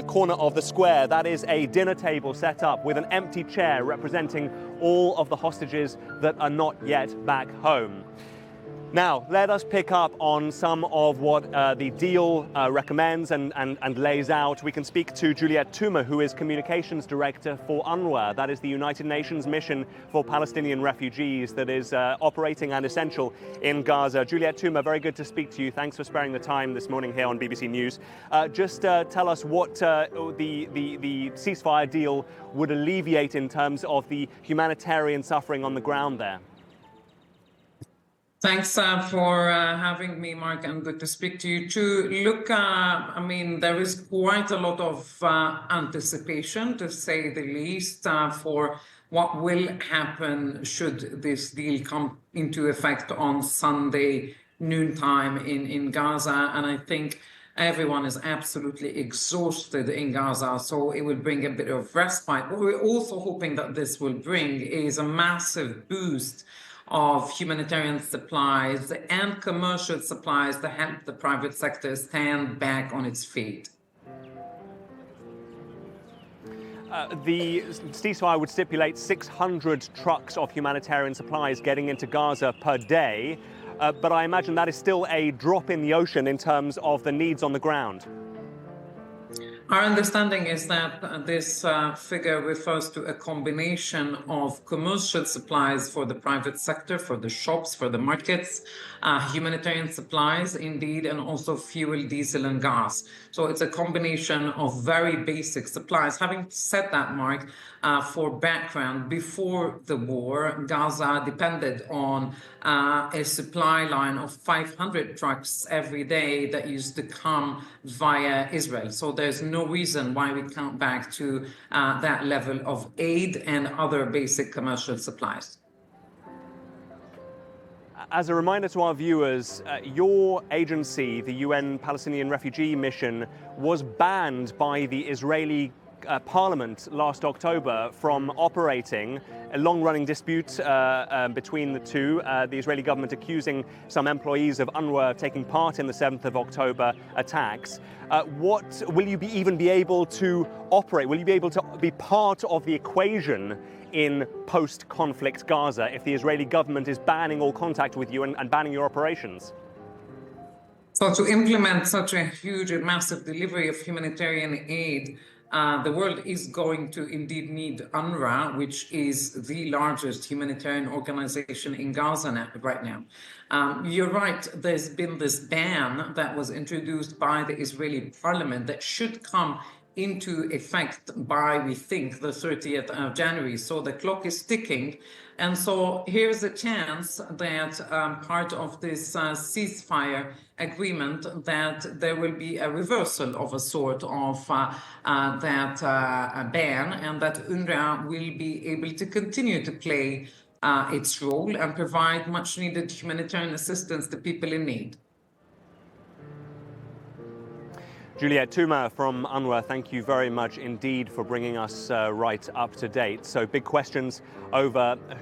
corner of the square, that is a dinner table set up with an empty chair representing all of the hostages that are not yet back home. Now, let us pick up on some of what the deal recommends and lays out. We can speak to Juliette Touma, who is Communications Director for UNRWA. That is the United Nations mission for Palestinian refugees that is operating and essential in Gaza. Juliette Touma, very good to speak to you. Thanks for sparing the time this morning here on BBC News. Just tell us what the ceasefire deal would alleviate in terms of the humanitarian suffering on the ground there. Thanks for having me, Mark, and good to speak to you too. Look, I mean, there is quite a lot of anticipation, to say the least, for what will happen should this deal come into effect on Sunday noontime in Gaza. And I think everyone is absolutely exhausted in Gaza, so it will bring a bit of respite. What we're also hoping that this will bring is a massive boost of humanitarian supplies and commercial supplies to help the private sector stand back on its feet. The ceasefire would stipulate 600 trucks of humanitarian supplies getting into Gaza per day, but I imagine that is still a drop in the ocean in terms of the needs on the ground. Our understanding is that this figure refers to a combination of commercial supplies for the private sector, for the shops, for the markets, humanitarian supplies, indeed, and also fuel, diesel, and gas. So it's a combination of very basic supplies. Having said that, Mark, for background, before the war, Gaza depended on a supply line of 500 trucks every day that used to come via Israel. So there's no reason why we count back to that level of aid and other basic commercial supplies. As a reminder to our viewers, your agency, the UN Palestinian Refugee Mission, was banned by the Israeli Parliament last October from operating. A long-running dispute between the two, the Israeli government accusing some employees of UNRWA of taking part in the 7th of October attacks. What will you even be able to operate? Will you be able to be part of the equation in post-conflict Gaza if the Israeli government is banning all contact with you and banning your operations? So to implement such a huge and massive delivery of humanitarian aid, the world is going to indeed need UNRWA, which is the largest humanitarian organization in Gaza right now. You're right, there's been this ban that was introduced by the Israeli parliament that should come into effect by, we think, the 30th of January. So the clock is ticking. And so here's a chance that part of this ceasefire agreement that there will be a reversal of a sort of that ban, and that UNRWA will be able to continue to play its role and provide much needed humanitarian assistance to people in need. Juliette Touma from UNRWA, thank you very much indeed for bringing us right up to date. So big questions over who